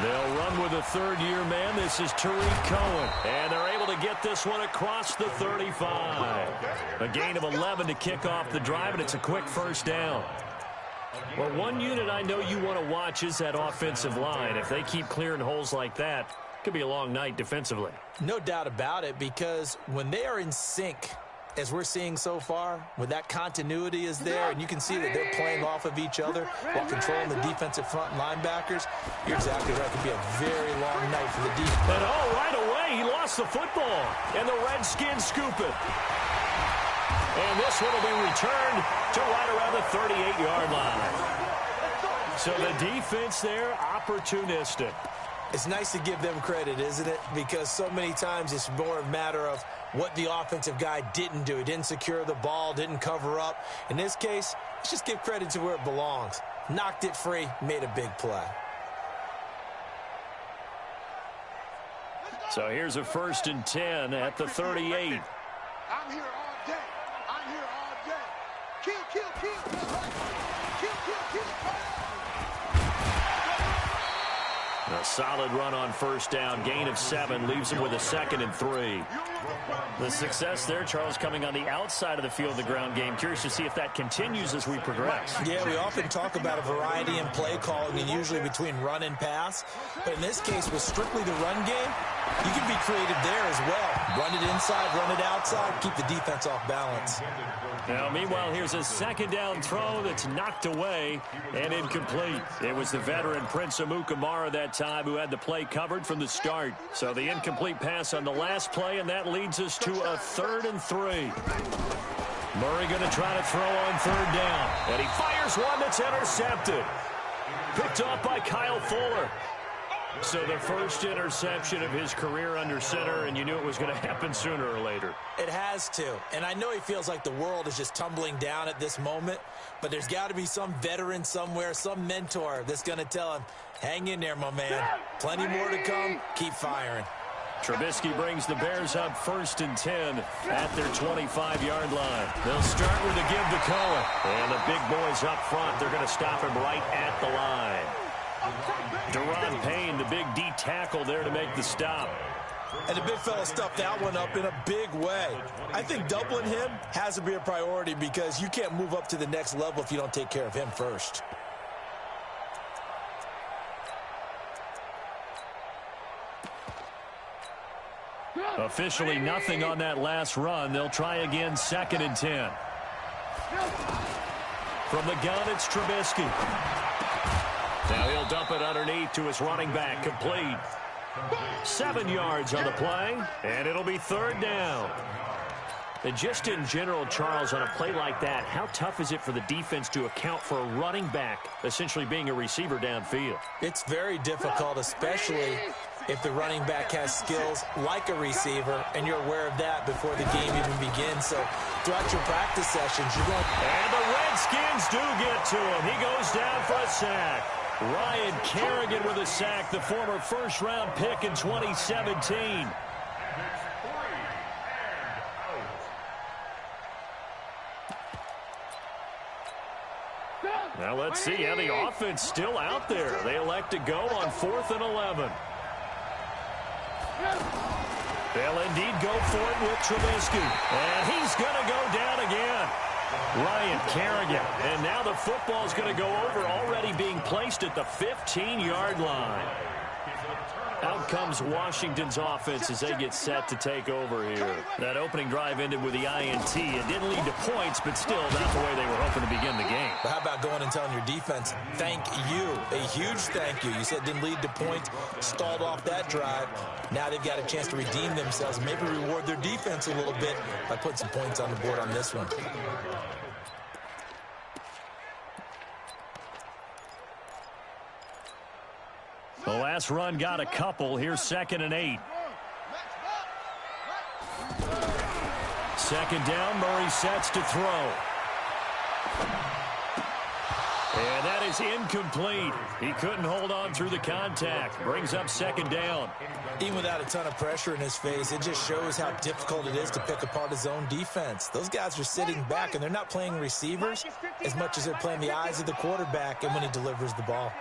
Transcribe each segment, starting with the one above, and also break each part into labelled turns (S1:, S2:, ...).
S1: They'll run with a third-year man. This is Tariq Cohen. And they're able to get this one across the 35. A gain of 11 to kick off the drive, and it's a quick first down. Well, one unit I know you want to watch is that offensive line. If they keep clearing holes like that, it could be a long night defensively.
S2: No doubt about it, because when they are in sync, as we're seeing so far, when that continuity is there, and you can see that they're playing off of each other while controlling the defensive front linebackers, you're exactly right. It could be a very long night for the defense.
S1: And right away, he lost the football, and the Redskins scoop it. And this one will be returned to right around the 38-yard line. So the defense there, opportunistic.
S2: It's nice to give them credit, isn't it? Because so many times it's more a matter of what the offensive guy didn't do. He didn't secure the ball, didn't cover up. In this case, let's just give credit to where it belongs. Knocked it free, made a big play.
S1: So here's a 1st and 10 at the 38.
S3: I'm here all day. I'm here all day. Kill, kill, kill. Kill, kill, kill.
S1: A solid run on 1st down. Gain of 7 leaves him with a 2nd and 3. The success there, Charles, coming on the outside of the field, the ground game. Curious to see if that continues as we progress.
S2: Yeah, we often talk about a variety in play calling, and usually between run and pass. But in this case, with strictly the run game, you can be creative there as well. Run it inside, run it outside, keep the defense off balance.
S1: Now, meanwhile, here's a 2nd down throw that's knocked away and incomplete. It was the veteran Prince Amukamara that time who had the play covered from the start. So the incomplete pass on the last play, and that leads us to a 3rd and 3. Murray going to try to throw on 3rd down. And he fires one that's intercepted. Picked off by Kyle Fuller. So the first interception of his career under center, and you knew it was going to happen sooner or later.
S2: It has to. And I know he feels like the world is just tumbling down at this moment, but there's got to be some veteran somewhere, some mentor that's going to tell him, hang in there, my man. Plenty more to come. Keep firing.
S1: Trubisky brings the Bears up 1st and 10 at their 25-yard line. They'll start with a give to Cohen. And the big boys up front, they're going to stop him right at the line. Deron Payne, the big D tackle there to make the stop.
S2: And the big fella stuffed that one up in a big way. I think doubling him has to be a priority because you can't move up to the next level if you don't take care of him first.
S1: Officially nothing on that last run. They'll try again, 2nd and 10. From the gun, it's Trubisky. Now he'll dump it underneath to his running back, complete. 7 yards on the play, and it'll be 3rd down. And just in general, Charles, on a play like that, how tough is it for the defense to account for a running back essentially being a receiver downfield?
S2: It's very difficult, especially if the running back has skills like a receiver, and you're aware of that before the game even begins. So throughout your practice sessions, you're going...
S1: And the Redskins do get to him. He goes down for a sack. Ryan Kerrigan with a sack, the former first-round pick in 2017. Now let's see how the offense still out there. They elect to go on 4th and 11. They'll indeed go for it with Trubisky. And he's going to go down again. Ryan Kerrigan. And now the football is going to go over, already being placed at the 15-yard line. Out comes Washington's offense as they get set to take over here. That opening drive ended with the INT. It didn't lead to points, but still not the way they were hoping to begin the game.
S2: But how about going and telling your defense, thank you, a huge thank you. You said it didn't lead to points, stalled off that drive. Now they've got a chance to redeem themselves and maybe reward their defense a little bit by putting some points on the board on this one.
S1: The last run got a couple. Here's 2nd and 8. 2nd down, Murray sets to throw. And that is incomplete. He couldn't hold on through the contact. Brings up second down.
S2: Even without a ton of pressure in his face, it just shows how difficult it is to pick apart his own defense. Those guys are sitting back, and they're not playing receivers as much as they're playing the eyes of the quarterback and when he delivers the ball.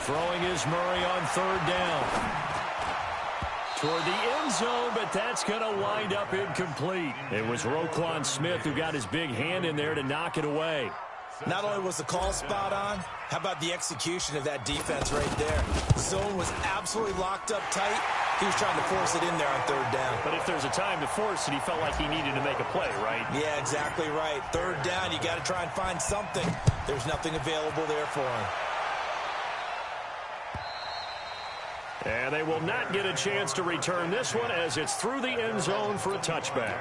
S1: Throwing is Murray on third down. Toward the end zone, but that's going to wind up incomplete. It was Roquan Smith who got his big hand in there to knock it away.
S2: Not only was the call spot on, how about the execution of that defense right there? The zone was absolutely locked up tight. He was trying to force it in there on third down.
S1: But if there's a time to force it, he felt like he needed to make a play, right?
S2: Yeah, exactly right. Third down, you got to try and find something. There's nothing available there for him.
S1: And they will not get a chance to return this one as it's through the end zone for a touchback.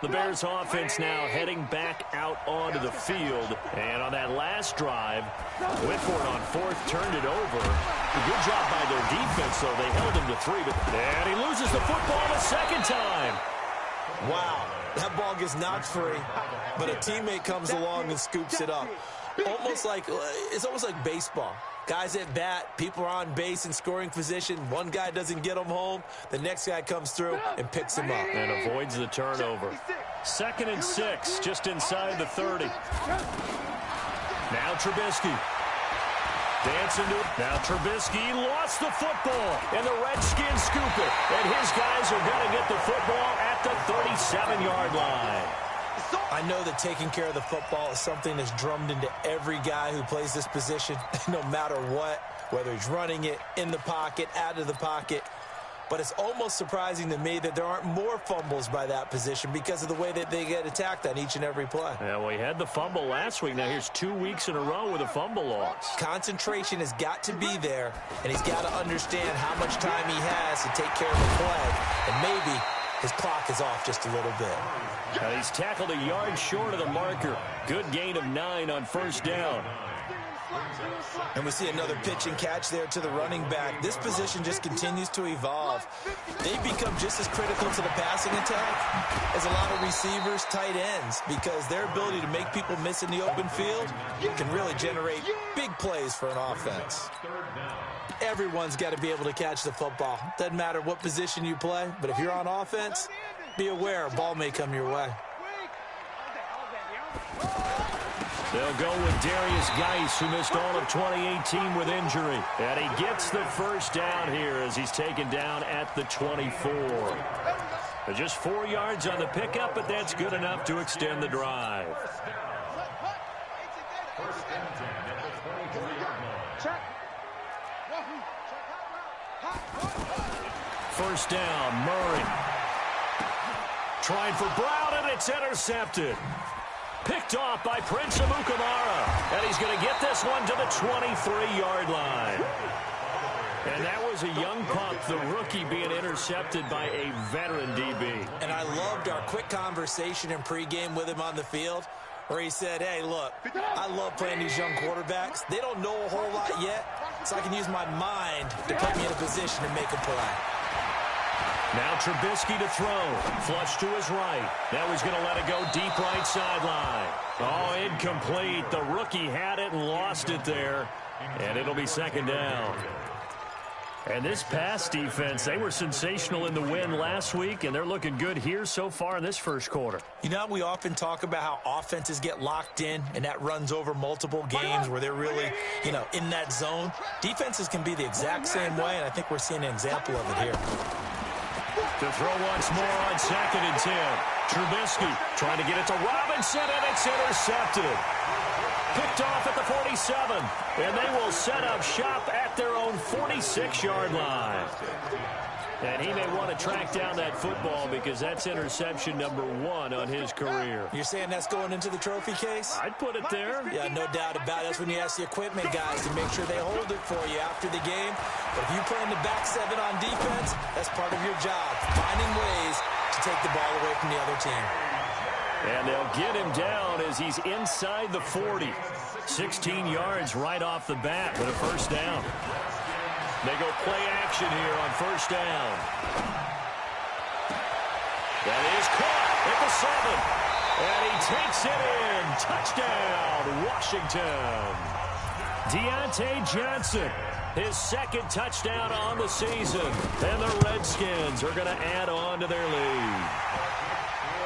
S1: The Bears offense now heading back out onto the field. And on that last drive, Whitford on fourth turned it over. A good job by their defense, though. They held him to 3. And he loses the football the second time.
S2: Wow, that ball gets knocked free, but a teammate comes along and scoops it up. It's almost like baseball. Guys at bat, people are on base in scoring position. One guy doesn't get them home. The next guy comes through and picks him up.
S1: And avoids the turnover. 2nd and 6, just inside the 30. Now Trubisky. Dancing to it. Now Trubisky lost the football. And the Redskins scoop it. And his guys are going to get the football at the 37-yard line.
S2: I know that taking care of the football is something that's drummed into every guy who plays this position, no matter what, whether he's running it, in the pocket, out of the pocket. But it's almost surprising to me that there aren't more fumbles by that position because of the way that they get attacked on each and every play.
S1: Yeah, well, he had the fumble last week. Now here's 2 weeks in a row with a fumble loss.
S2: Concentration has got to be there, and he's got to understand how much time he has to take care of the play, and maybe his clock is off just a little bit.
S1: And he's tackled a yard short of the marker. Good gain of 9 on first down.
S2: And we see another pitch and catch there to the running back. This position just continues to evolve. They've become just as critical to the passing attack as a lot of receivers, tight ends, because their ability to make people miss in the open field can really generate big plays for an offense. Everyone's got to be able to catch the football. Doesn't matter what position you play, but if you're on offense, be aware a ball may come your way.
S1: They'll go with Darius Geis, who missed all of 2018 with injury. And he gets the first down here as he's taken down at the 24. Just 4 yards on the pickup, but that's good enough to extend the drive. First down, Murray. Trying for Brown, and it's intercepted. Picked off by Prince Amukamara. And he's going to get this one to the 23-yard line. And that was a young pup, the rookie, being intercepted by a veteran DB.
S2: And I loved our quick conversation in pregame with him on the field, where he said, hey, look, I love playing these young quarterbacks. They don't know a whole lot yet, so I can use my mind to put me in a position to make a play.
S1: Now Trubisky to throw. Flush to his right. Now he's going to let it go deep right sideline. Oh, incomplete. The rookie had it and lost it there. And it'll be second down. And this pass defense, they were sensational in the win last week, and they're looking good here so far in this first quarter.
S2: You know, we often talk about how offenses get locked in, and that runs over multiple games where they're really, in that zone. Defenses can be the exact same way, and I think we're seeing an example of it here.
S1: To throw once more on 2nd and 10. Trubisky trying to get it to Robinson, and it's intercepted. Picked off at the 47, and they will set up shop at their own 46-yard line. And he may want to track down that football because that's interception number 1 on his career.
S2: You're saying that's going into the trophy case?
S1: I'd put it there.
S2: Yeah, no doubt about it. That's when you ask the equipment guys to make sure they hold it for you after the game. But if you play in the back 7 on defense, that's part of your job, finding ways to take the ball away from the other team.
S1: And they'll get him down as he's inside the 40. 16 yards right off the bat with a first down. They go play action here on first down. That is caught at the 7. And he takes it in. Touchdown, Washington. Deontay Johnson, his second touchdown on the season. And the Redskins are going to add on to their lead.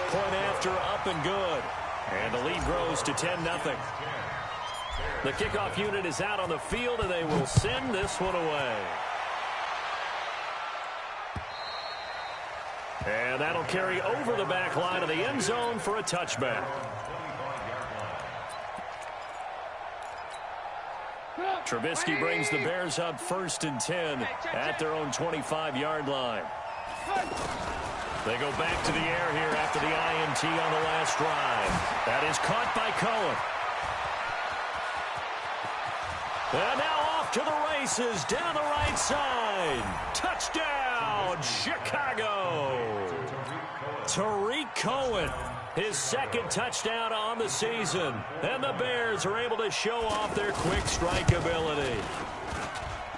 S1: Point after, up and good. And the lead grows to 10-0. The kickoff unit is out on the field, and they will send this one away. And that'll carry over the back line of the end zone for a touchback. Trubisky brings the Bears up 1st and 10 at their own 25-yard line. They go back to the air here after the INT on the last drive. That is caught by Cohen. And now off to the races down the right side. Touchdown, Chicago. Tariq Cohen, his second touchdown on the season. And the Bears are able to show off their quick strike ability.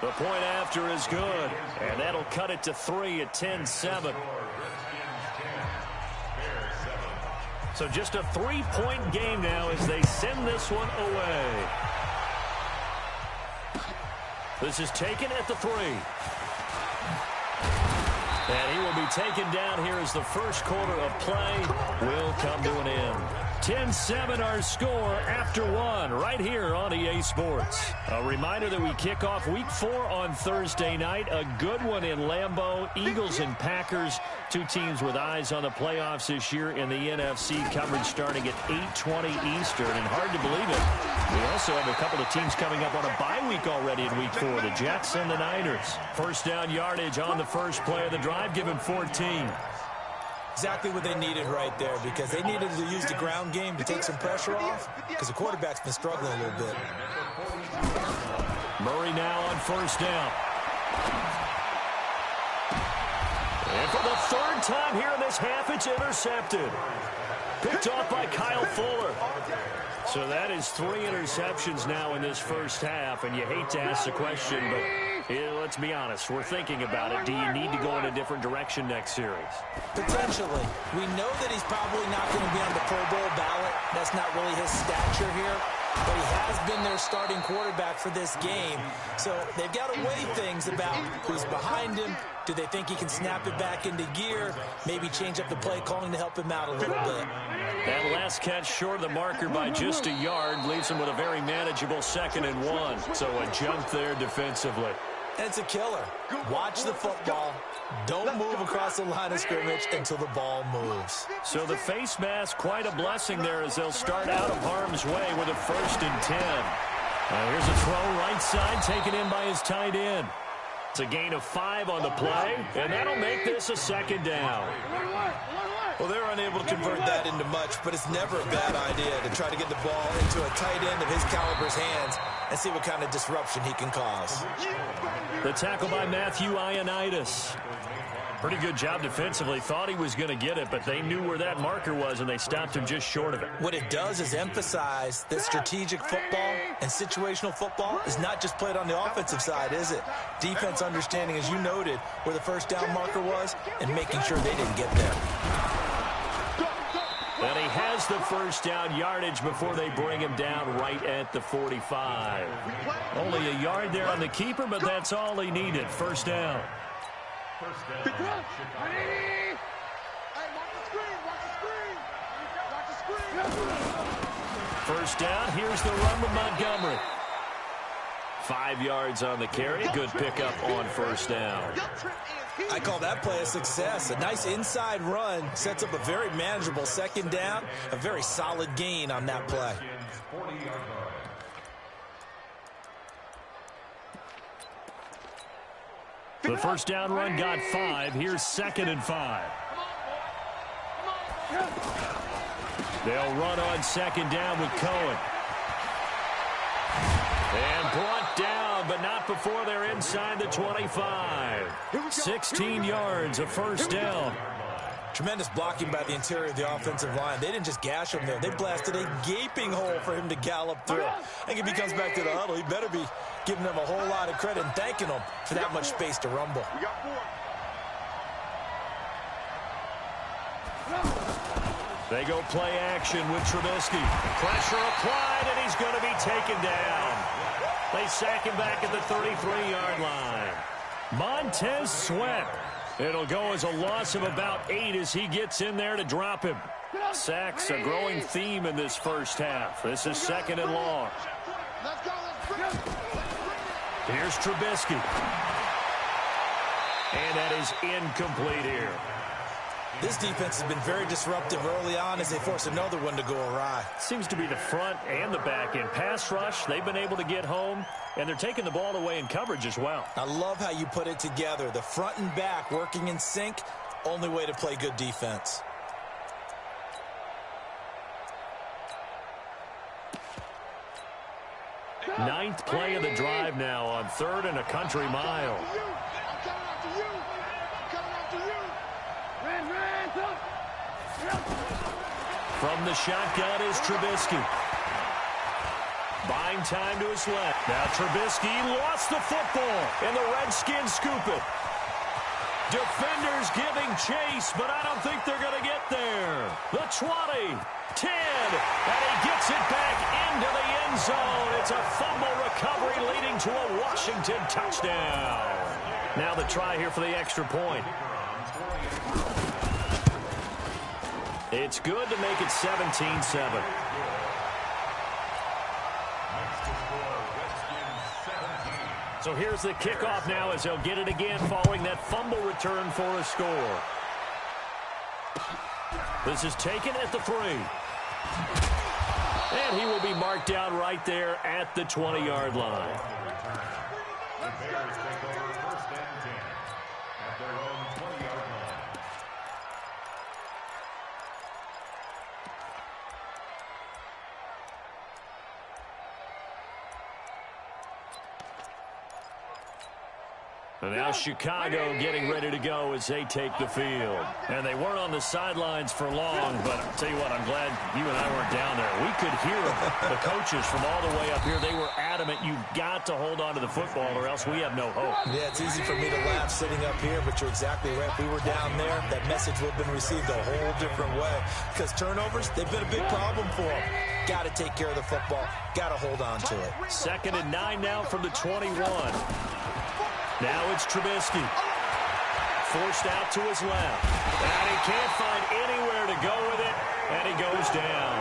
S1: The point after is good, and that'll cut it to 3 at 10-7. So just a 3-point game now as they send this one away. This is taken at the 3. And he will be taken down here as the first quarter of play will come to an end. 10-7 our score after 1 right here on EA Sports. A reminder that we kick off Week 4 on Thursday night. A good one in Lambeau. Eagles and Packers, two teams with eyes on the playoffs this year in the NFC. Coverage starting at 8:20 Eastern. And hard to believe it, we also have a couple of teams coming up on a bye week already in Week 4. The Jets and the Niners. First down yardage on the first play of the drive, given 14.
S2: Exactly what they needed right there, because they needed to use the ground game to take some pressure off, because the quarterback's been struggling a little bit.
S1: Murray now on first down. And for the third time here in this half, it's intercepted. Picked off by Kyle Fuller. So that is 3 interceptions now in this first half, and you hate to ask the question, but let's be honest, we're thinking about it. Do you need to go in a different direction next series?
S2: Potentially. We know that he's probably not going to be on the Pro Bowl ballot. That's not really his stature here. But he has been their starting quarterback for this game. So they've got to weigh things about who's behind him. Do they think he can snap it back into gear? Maybe change up the play calling to help him out a little bit.
S1: That last catch short of the marker by just a yard leaves him with a very manageable 2nd and 1. So a jump there defensively.
S2: And it's a killer. Watch the football. Don't move across the line of scrimmage until the ball moves.
S1: So the face mask, quite a blessing there as they'll start out of harm's way with a 1st and 10. Here's a throw right side taken in by his tight end. It's a gain of 5 on the play, and that'll make this a 2nd down.
S2: Well, they're unable to convert that into much, but it's never a bad idea to try to get the ball into a tight end of his caliber's hands and see what kind of disruption he can cause.
S1: The tackle by Matthew Ioannidis. Pretty good job defensively. Thought he was going to get it, but they knew where that marker was, and they stopped him just short of it.
S2: What it does is emphasize that strategic football and situational football is not just played on the offensive side, is it? Defense understanding, as you noted, where the first down marker was and making sure they didn't get there.
S1: And he has the first down yardage before they bring him down right at the 45. Only a yard there on the keeper, but that's all he needed. First down. First down, here's the run with Montgomery. 5 yards on the carry. Good pickup on first down.
S2: I call that play a success. A nice inside run sets up a very manageable 2nd down. A very solid gain on that play.
S1: The first down run got 5. Here's 2nd and 5. They'll run on 2nd down with Cohen. And brought down, but not before they're inside the 25. 16 yards, a first down.
S2: Tremendous blocking by the interior of the offensive line. They didn't just gash him there. They blasted a gaping hole for him to gallop through. I think if he comes back to the huddle, he better be giving them a whole lot of credit and thanking them for that much space to rumble.
S1: They go play action with Trubisky. Pressure applied, and he's going to be taken down. They sack him back at the 33-yard line. Montez Sweat. It'll go as a loss of about 8 as he gets in there to drop him. Sacks a growing theme in this first half. This is 2nd and long. Here's Trubisky. And that is incomplete here.
S2: This defense has been very disruptive early on as they force another one to go awry.
S1: Seems to be the front and the back end. Pass rush, they've been able to get home, and they're taking the ball away in coverage as well.
S2: I love how you put it together. The front and back working in sync, only way to play good defense.
S1: Ninth play of the drive now on 3rd and a country mile. From the shotgun is Trubisky. Buying time to his left. Now Trubisky lost the football, and the Redskins scoop it. Defenders giving chase, but I don't think they're going to get there. The 20, 10, and he gets it back into the end zone. It's a fumble recovery leading to a Washington touchdown. Now the try here for the extra point. It's good to make it 17-7. So here's the kickoff now as they'll get it again following that fumble return for a score. This is taken at the 3. And he will be marked down right there at the 20-yard line. The Bears take over 1st and 10 at their own 20-yard line. And now Chicago getting ready to go as they take the field. And they weren't on the sidelines for long, but I'll tell you what, I'm glad you and I weren't down there. We could hear the coaches from all the way up here. They were adamant, you've got to hold on to the football or else we have no hope.
S2: Yeah, it's easy for me to laugh sitting up here, but you're exactly right. If we were down there, that message would have been received a whole different way. Because turnovers, they've been a big problem for them. Got to take care of the football. Got to hold on to it.
S1: 2nd and 9 now from the 21. Now it's Trubisky. Forced out to his left. And he can't find anywhere to go with it, and he goes down.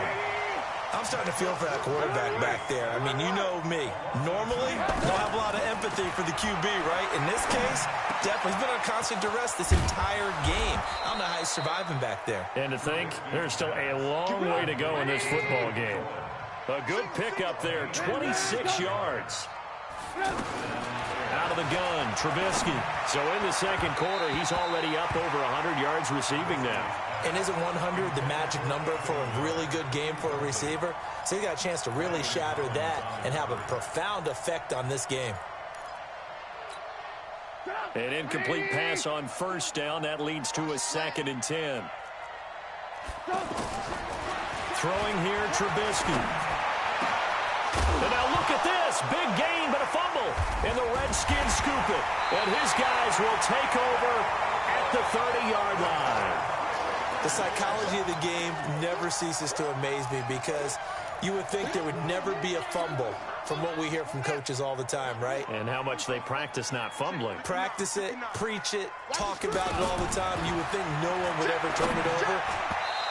S2: I'm starting to feel for that quarterback back there. I mean, you know me. Normally, I have a lot of empathy for the QB, right? In this case, definitely. He's been on constant duress this entire game. I don't know how he's surviving back there.
S1: And to think, there's still a long way to go in this football game. A good pickup there, 26 yards. Out of the gun, Trubisky. So in the second quarter, he's already up over 100 yards receiving now.
S2: And isn't 100 the magic number for a really good game for a receiver? So he got a chance to really shatter that and have a profound effect on this game.
S1: An incomplete pass on 1st down. That leads to a 2nd and 10. Throwing here, Trubisky. And now look at this. Big gain, but a fumble. And the Redskins scoop it. And his guys will take over at the 30-yard line.
S2: The psychology of the game never ceases to amaze me because you would think there would never be a fumble from what we hear from coaches all the time, right?
S1: And how much they practice not fumbling.
S2: Practice it, preach it, talk about it all the time. You would think no one would ever turn it over.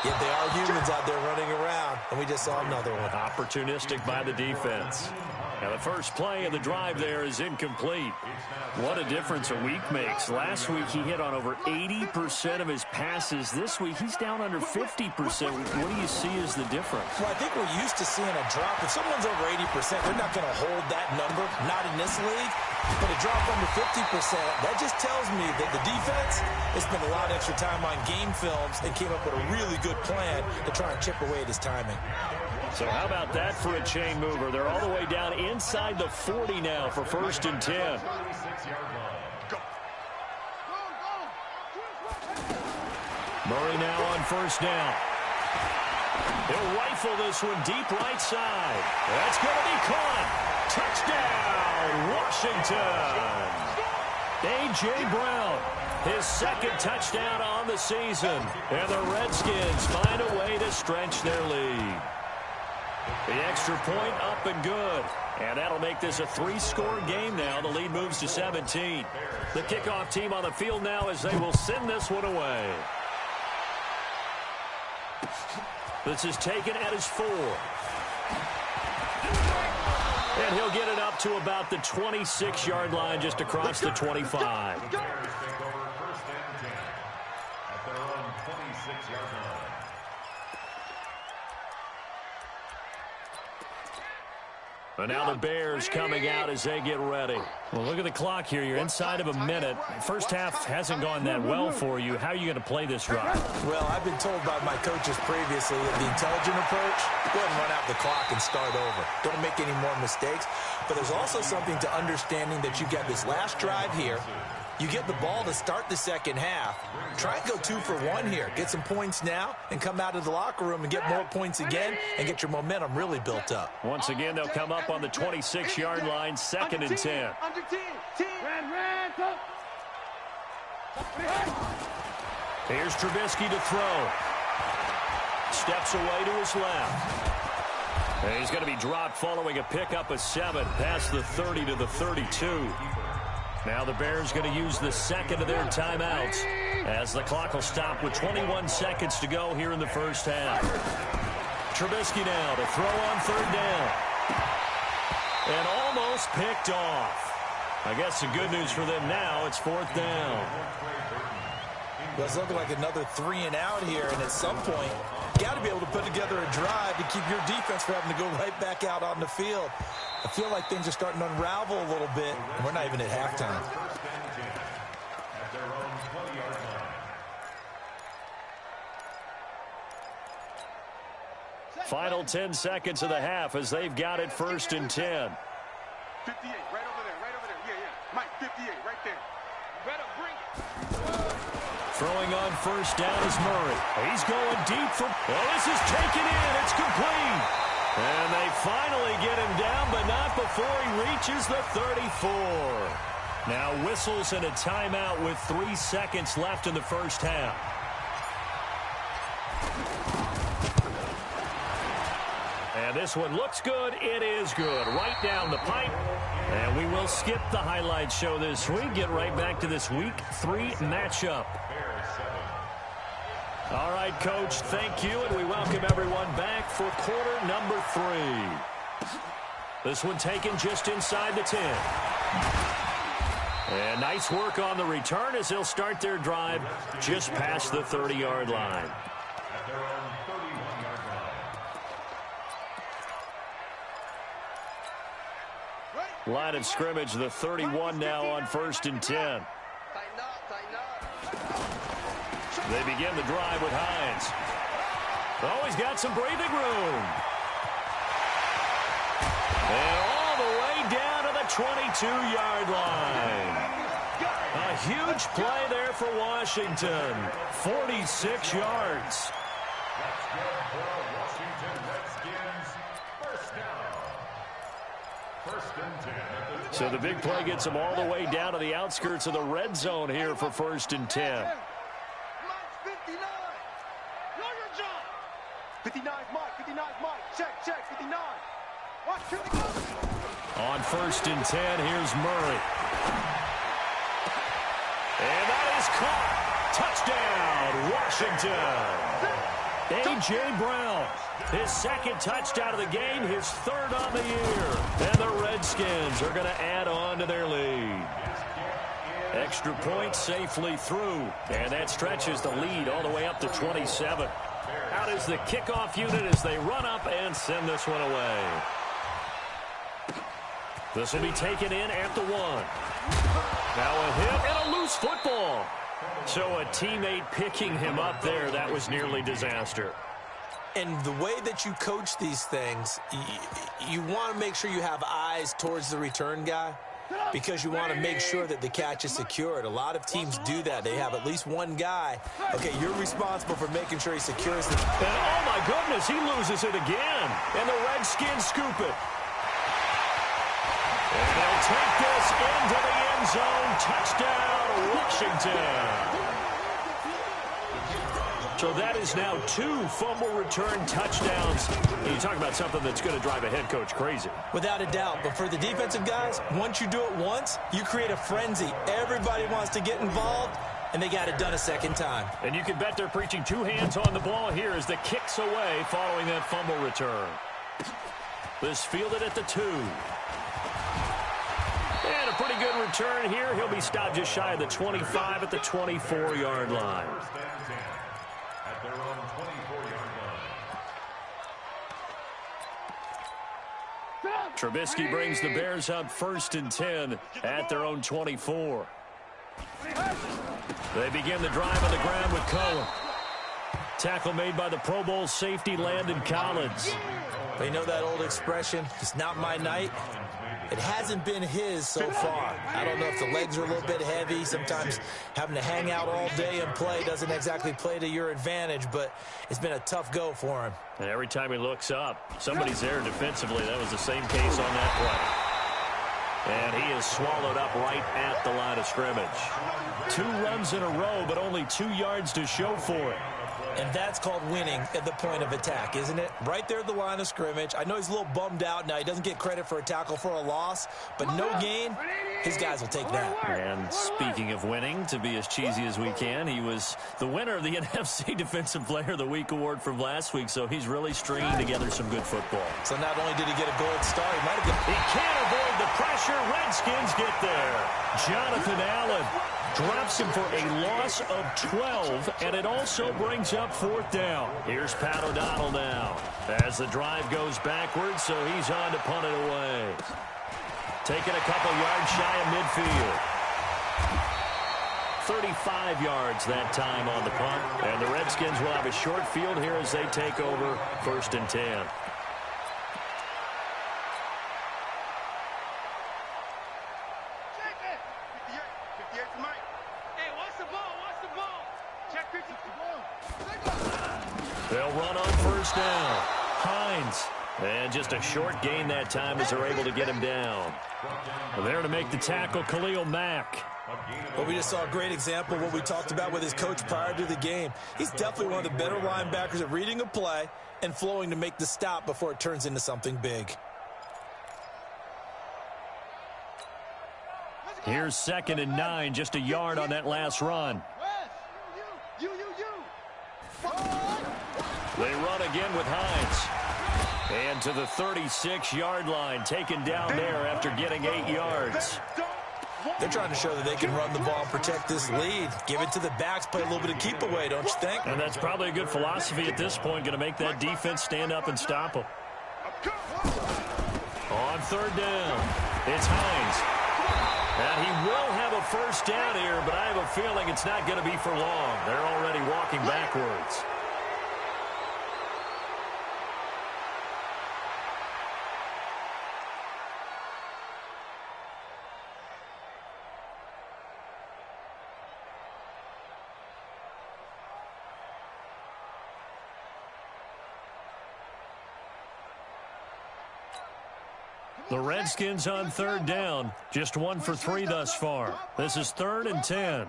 S2: Yet they are humans out there running around, and we just saw another one.
S1: Opportunistic by the defense. Now the first play of the drive there is incomplete. What a difference a week makes. Last week he hit on over 80% of his passes. This week he's down under 50%. What do you see as the difference?
S2: Well, I think we're used to seeing a drop. If someone's over 80%, they're not going to hold that number, not in this league. But a drop under 50%, that just tells me that the defense has spent a lot of extra time on game films and came up with a really good plan to try and chip away at his timing.
S1: So how about that for a chain mover? They're all the way down inside the 40 now for 1st and 10. Murray now on 1st down. He'll rifle this one deep right side. That's going to be caught. Touchdown, Washington. A.J. Brown, his 2nd touchdown on the season. And the Redskins find a way to to stretch their lead. The extra point up and good. And that'll make this a 3-score game now. The lead moves to 17. The kickoff team on the field now as they will send this one away. This is taken at his 4. And he'll get it up to about the 26-yard line just across the 25. And now the Bears coming out as they get ready. Well, look at the clock here. You're inside of a minute. First half hasn't gone that well for you. How are you going to play this drive?
S2: Well, I've been told by my coaches previously that the intelligent approach, go ahead and run out the clock and start over. Don't make any more mistakes. But there's also something to understanding that you get this last drive here. You get the ball to start the second half. Try and go 2 for 1 here. Get some points now and come out of the locker room and get more points again and get your momentum really built up.
S1: Once again, they'll come up on the 26-yard line, 2nd and 10.
S3: Under 10.
S1: Here's Trubisky to throw. Steps away to his left. And he's going to be dropped following a pickup of 7 past the 30 to the 32. Now the Bears going to use the second of their timeouts as the clock will stop with 21 seconds to go here in the first half. Trubisky now to throw on 3rd down. And almost picked off. I guess the good news for them now, it's 4th down.
S2: Well, it's looking like another 3 and out here, and at some point, you got to be able to put together a drive to keep your defense from having to go right back out on the field. I feel like things are starting to unravel a little bit, and we're not even at halftime.
S1: Final 10 seconds of the half as they've got it 1st and 10.
S3: 58, right over there. Yeah. Mike, 58, right there. Better bring it.
S1: Throwing on 1st down is Murray. He's going deep for... Well, this is taken in. It's complete. And they finally get him down, but not before he reaches the 34. Now whistles and a timeout with 3 seconds left in the first half. And this one looks good. It is good. Right down the pipe. And we will skip the highlight show this week. Get right back to this Week 3 matchup. All right, Coach, thank you, and we welcome everyone back for quarter number 3. This one taken just inside the 10. And nice work on the return as they'll start their drive just past the 30-yard line. Line of scrimmage, the 31 now on 1st and 10. They begin the drive with Hines. Oh, he's got some breathing room. And all the way down to the 22-yard line. A huge play there for Washington. 46 yards. So the big play gets them all the way down to the outskirts of the red zone here for 1st and 10.
S3: 59 Mike. Check, 59. Watch, here we go.
S1: On 1st and 10, here's Murray. And that is caught. Touchdown, Washington. A.J. Brown, his 2nd touchdown of the game, his 3rd on the year. And the Redskins are going to add on to their lead. Extra point safely through. And that stretches the lead all the way up to 27. Out is the kickoff unit as they run up and send this one away. This will be taken in at the 1. Now a hit and a loose football. So a teammate picking him up there, that was nearly disaster.
S2: And the way that you coach these things, you want to make sure you have eyes towards the return guy, because you want to make sure that the catch is secured. A lot of teams do that. They have at least one guy. Okay, you're responsible for making sure he secures it.
S1: And oh my goodness, he loses it again. And the Redskins scoop it. And they'll take this into the end zone. Touchdown, Washington. So that is now 2 fumble return touchdowns. And you talk about something that's going to drive a head coach crazy.
S2: Without a doubt. But for the defensive guys, once you do it once, you create a frenzy. Everybody wants to get involved, and they got it done a second time. And you can bet they're preaching 2 hands on the ball here as the kick's away following that fumble return. This fielded at the 2. And a pretty good return here. He'll be stopped just shy of the 25 at the 24-yard line. Trubisky brings the Bears up 1st and 10 at their own 24. They begin the drive on the ground with Cohen. Tackle made by the Pro Bowl safety Landon Collins. But you know that old expression, it's not my night? It hasn't been his so far. I don't know if the legs are a little bit heavy. Sometimes having to hang out all day and play doesn't exactly play to your advantage, but it's been a tough go for him.
S1: And every time he looks up, somebody's there defensively. That was the same case on that play. And he is swallowed up right at the line of scrimmage. 2 runs in a row, but only 2 yards to show for it.
S2: And that's called winning at the point of attack, isn't it? Right there at the line of scrimmage. I know he's a little bummed out now. He doesn't get credit for a tackle for a loss, but no gain, his guys will take that.
S1: And speaking of winning, to be as cheesy as we can, he was the winner of the NFC Defensive Player of the Week award from last week, so he's really stringing together some good football.
S2: So not only did he get a gold star, he might have
S1: He can't avoid the pressure. Redskins get there. Jonathan Allen drops him for a loss of 12, and it also brings up 4th down. Here's Pat O'Donnell now as the drive goes backwards, so he's on to punt it away. Taking a couple yards shy of midfield. 35 yards that time on the punt, and the Redskins will have a short field here as they take over 1st and 10. They'll run on 1st down. Hines. And just a short gain that time as they're able to get him down. There to make the tackle, Khalil Mack.
S2: Well, we just saw a great example of what we talked about with his coach prior to the game. He's definitely one of the better linebackers at reading a play and flowing to make the stop before it turns into something big.
S1: Here's 2nd and 9, just a yard on that last run. They run again with Hines. And to the 36-yard line, taken down there after getting 8 yards.
S2: They're trying to show that they can run the ball and protect this lead. Give it to the backs, play a little bit of keep away, don't you think?
S1: And that's probably a good philosophy at this point, going to make that defense stand up and stop them. On 3rd down, it's Hines. And he will have a 1st down here, but I have a feeling it's not going to be for long. They're already walking backwards. The Redskins on 3rd down. Just 1 for 3 thus far. This is 3rd and 10.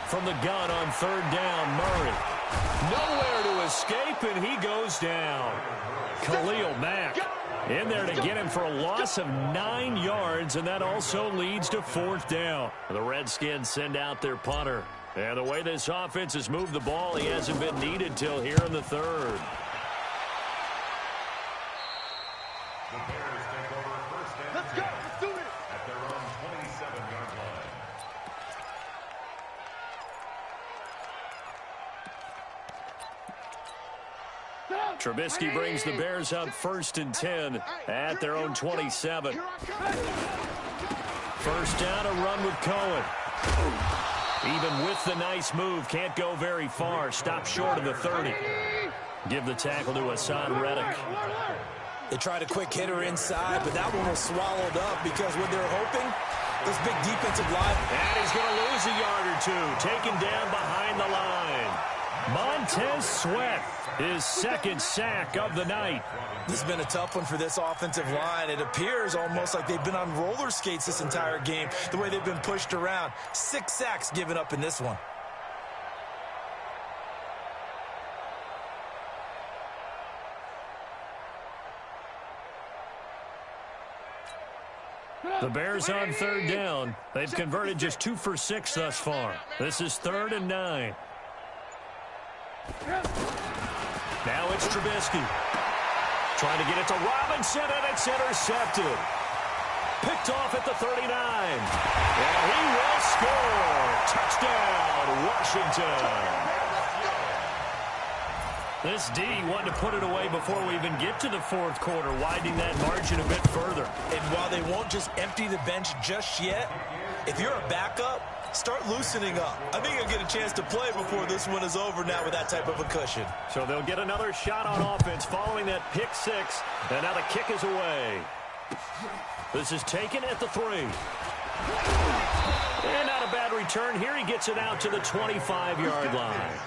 S1: From the gun on 3rd down, Murray. Nowhere to escape, and he goes down. Khalil Mack in there to get him for a loss of 9 yards, and that also leads to 4th down. The Redskins send out their punter. And the way this offense has moved the ball, he hasn't been needed till here in the 3rd.
S4: The Bears take over 1st and 10. Let's go. Let's do it. At their own 27-yard line.
S1: Trubisky brings the Bears up 1st and 10 at their own 27. 1st down, a run with Cohen. Even with the nice move, can't go very far. Stop short of the 30. Give the tackle to Hassan Reddick.
S2: They tried a quick hitter inside, but that one was swallowed up because what they're hoping, this big defensive line.
S1: And he's going to lose a yard or 2, taken down behind the line. Montez Sweat His second sack of the night.
S2: This has been a tough one for this offensive line. It appears almost like they've been on roller skates this entire game, the way they've been pushed around. 6 sacks given up in this one.
S1: The Bears on third down. They've converted just 2 for 6 thus far. This is 3rd and 9. Now it's Trubisky. Trying to get it to Robinson, and it's intercepted. Picked off at the 39. And he will score. Touchdown, Washington. This D wanted to put it away before we even get to the 4th quarter, widening that margin a bit further.
S2: And while they won't just empty the bench just yet, if you're a backup, start loosening up. I think you'll get a chance to play before this one is over now with that type of a cushion.
S1: So they'll get another shot on offense following that pick 6. And now the kick is away. This is taken at the 3. And not a bad return here. He gets it out to the 25-yard line.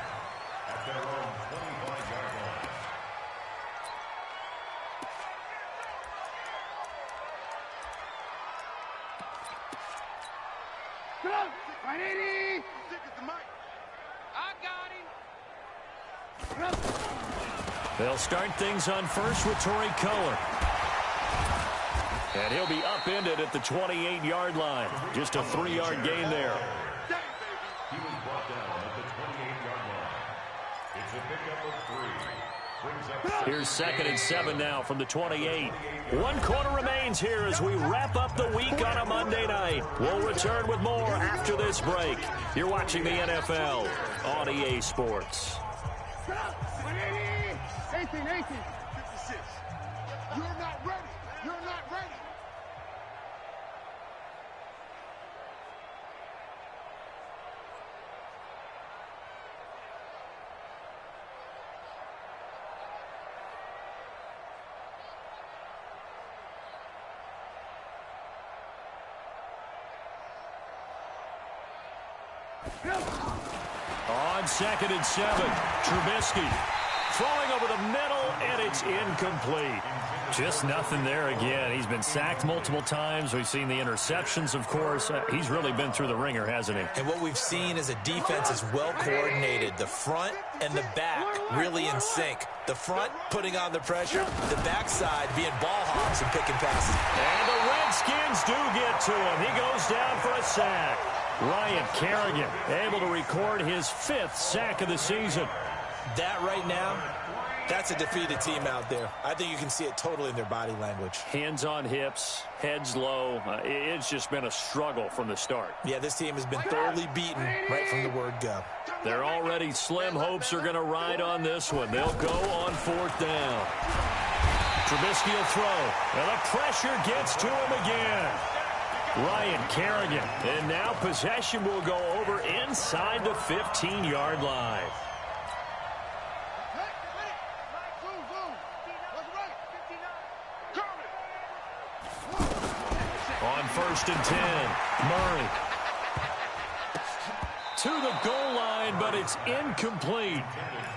S1: They'll start things on first with Torrey Cullen. And he'll be upended at the 28-yard line. Just a 3-yard gain there.
S4: He was brought down at the 28-yard line. It's a pickup of 3.
S1: Here's 2nd and 7 now from the 28. 1 quarter remains here as we wrap up the week on a Monday night. We'll return with more after this break. You're watching the NFL on EA Sports.
S3: 18, 56. You're not ready. You're not ready.
S1: On 2nd and 7, Trubisky throwing over the middle, and it's incomplete. Just nothing there again. He's been sacked multiple times. We've seen the interceptions, of course. He's really been through the ringer, hasn't he?
S2: And what we've seen is a defense is well coordinated. The front and the back really in sync. The front putting on the pressure, the backside being ball hawks and picking passes.
S1: And the Redskins do get to him. He goes down for a sack. Ryan Kerrigan able to record his 5th sack of the season.
S2: That right now, that's a defeated team out there. I think you can see it totally in their body language.
S1: Hands on hips, heads low. It's just been a struggle from the start.
S2: Yeah, this team has been thoroughly beaten right from the word go.
S1: Their already slim hopes are going to ride on this one. They'll go on 4th down. Trubisky will throw, and the pressure gets to him again. Ryan Kerrigan, and now possession will go over inside the 15-yard line. On 1st and 10, Murray. To the goal line, but it's incomplete.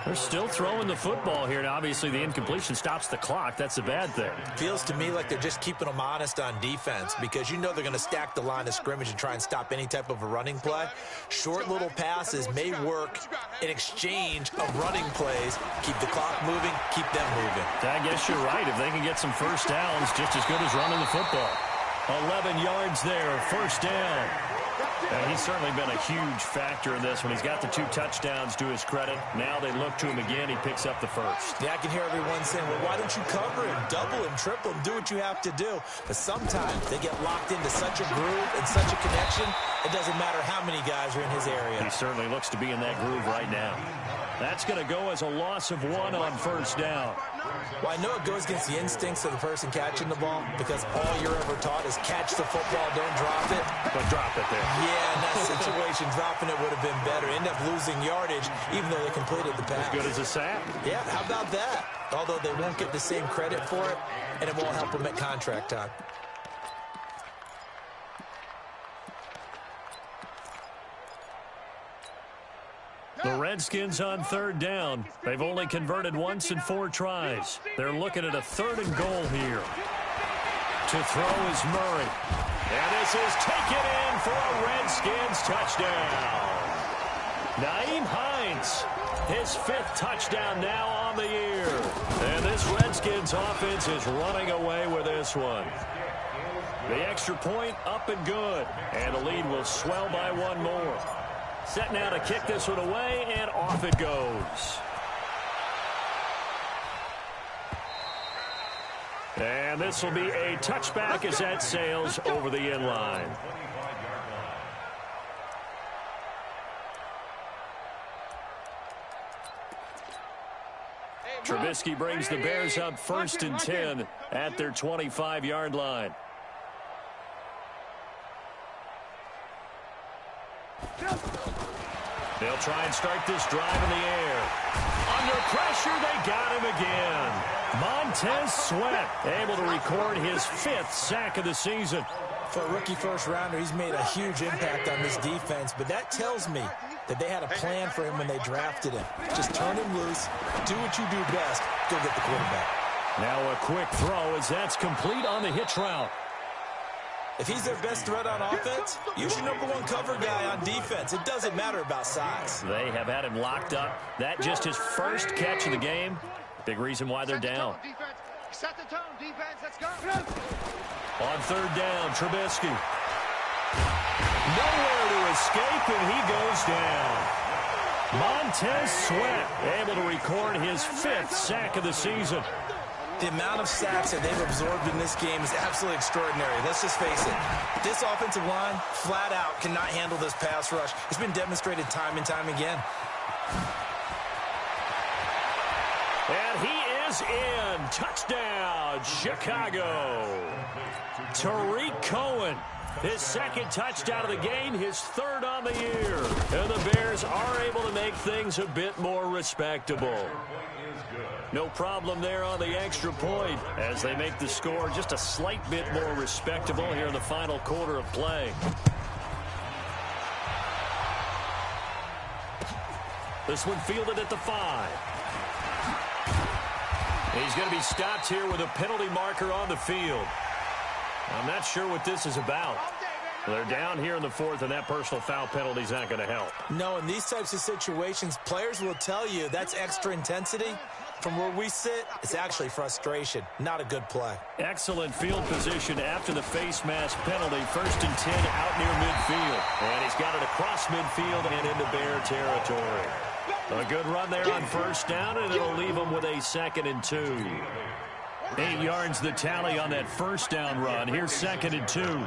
S1: They're still throwing the football here, and obviously the incompletion stops the clock. That's the bad thing.
S2: Feels to me like they're just keeping them honest on defense because you know they're going to stack the line of scrimmage and try and stop any type of a running play. Short little passes may work in exchange of running plays. Keep the clock moving, keep them moving.
S1: I guess you're right. If they can get some first downs, just as good as running the football. 11 yards there, 1st down. And he's certainly been a huge factor in this one. He's got the 2 touchdowns to his credit. Now they look to him again. He picks up the 1st.
S2: Yeah, I can hear everyone saying, well, why don't you cover him, double him, triple him, do what you have to do. But sometimes they get locked into such a groove and such a connection, it doesn't matter how many guys are in his area.
S1: He certainly looks to be in that groove right now. That's going to go as a loss of 1 on 1st down.
S2: Well, I know it goes against the instincts of the person catching the ball because all you're ever taught is catch the football, don't drop it.
S1: But drop it there.
S2: Yeah, in that situation, dropping it would have been better. End up losing yardage, even though they completed the pass.
S1: As good as a sack.
S2: Yeah, how about that? Although they won't get the same credit for it, and it won't help them at contract time.
S1: The Redskins on third down. They've only converted once in 4 tries. They're looking at a 3rd and goal here. To throw is Murray. And this is taken in for a Redskins touchdown. Nyheim Hines, his 5th touchdown now on the year. And this Redskins offense is running away with this one. The extra point up and good. And the lead will swell by 1 more. Set now to kick this one away, and off it goes. And this will be a touchback as that sails over the end line. Trubisky brings the Bears up 1st and 10 at their 25-yard line. They'll try and start this drive in the air. Under pressure, they got him again. Montez Sweat able to record his 5th sack of the season.
S2: For a rookie first-rounder, he's made a huge impact on this defense, but that tells me that they had a plan for him when they drafted him. Just turn him loose, do what you do best, go get the quarterback.
S1: Now a quick throw as that's complete on the hitch route.
S2: If he's their best threat on offense, use your #1 cover guy on defense. It doesn't matter about size.
S1: They have had him locked up. That just his first catch of the game. Big reason why they're down.
S3: Set the tone, defense. Let's go.
S1: On 3rd down, Trubisky. Nowhere to escape, and he goes down. Montez Sweat able to record his 5th sack of the season.
S2: The amount of sacks that they've absorbed in this game is absolutely extraordinary. Let's just face it. This offensive line, flat out, cannot handle this pass rush. It's been demonstrated time and time again.
S1: And he is in. Touchdown, Chicago. Tariq Cohen, his 2nd touchdown of the game, his 3rd on the year. And the Bears are able to make things a bit more respectable. No problem there on the extra point as they make the score just a slight bit more respectable here in the final quarter of play. This one fielded at the 5. He's going to be stopped here with a penalty marker on the field. I'm not sure what this is about. They're down here in the 4th, and that personal foul penalty is not going to help.
S2: No, in these types of situations, players will tell you that's extra intensity. From where we sit, it's actually frustration. Not a good play.
S1: Excellent field position after the face mask penalty. 1st and 10 out near midfield. And he's got it across midfield and into Bear territory. A good run there on 1st down, and it'll leave him with a 2nd and 2. 8 yards the tally on that 1st down run. Here's 2nd and 2.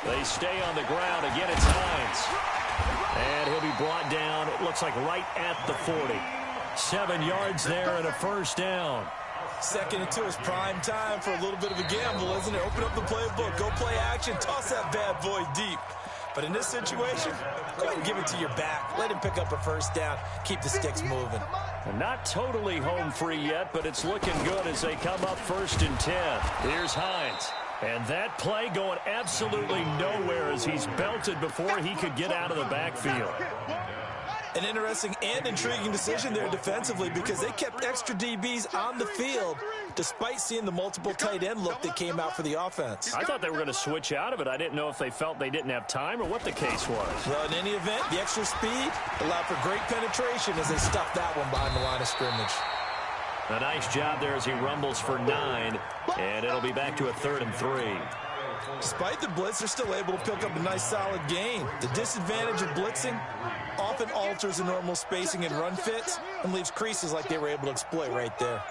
S1: They stay on the ground. Again, it's Hines. And he'll be brought down, it looks like right at the 40. 7 yards there and a 1st down.
S2: 2nd and 2 is prime time for a little bit of a gamble, isn't it? Open up the playbook, go play action, toss that bad boy deep. But in this situation, go ahead and give it to your back. Let him pick up a 1st down. Keep the sticks moving.
S1: Not totally home free yet, but it's looking good as they come up 1st and 10. Here's Hines. And that play going absolutely nowhere as he's belted before he could get out of the backfield.
S2: An interesting and intriguing decision there defensively because they kept extra DBs on the field despite seeing the multiple tight end look that came out for the offense.
S1: I thought they were going to switch out of it. I didn't know if they felt they didn't have time or what the case was.
S2: Well, in any event, the extra speed allowed for great penetration as they stuffed that one behind the line of scrimmage.
S1: A nice job there as he rumbles for 9, and it'll be back to a 3rd and 3.
S2: Despite the blitz, they're still able to pick up a nice solid gain. The disadvantage of blitzing often alters the normal spacing and run fits and leaves creases like they were able to exploit right there.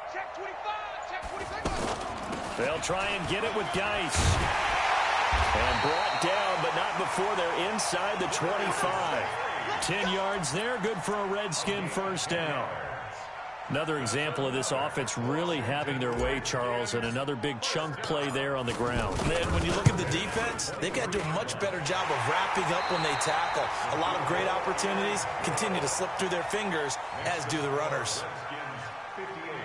S1: They'll try and get it with Geis. And brought down, but not before they're inside the 25. 10 yards there, good for a Redskin 1st down. Another example of this offense really having their way, Charles, and another big chunk play there on the ground.
S2: Man, when you look at the defense, they've got to do a much better job of wrapping up when they tackle. A lot of great opportunities continue to slip through their fingers, as do the runners.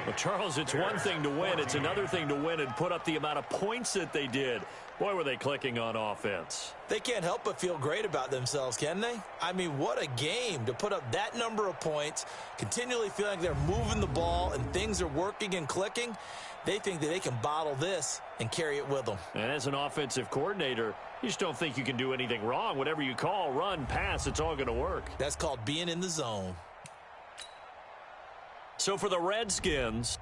S1: Well, Charles, it's one thing to win. It's another thing to win and put up the amount of points that they did. Boy, were they clicking on offense.
S2: They can't help but feel great about themselves, can they? I mean, what a game to put up that number of points, continually feeling like they're moving the ball and things are working and clicking. They think that they can bottle this and carry it with them.
S1: And as an offensive coordinator, you just don't think you can do anything wrong. Whatever you call, run, pass, it's all going to work.
S2: That's called being in the zone.
S1: So for the Redskins,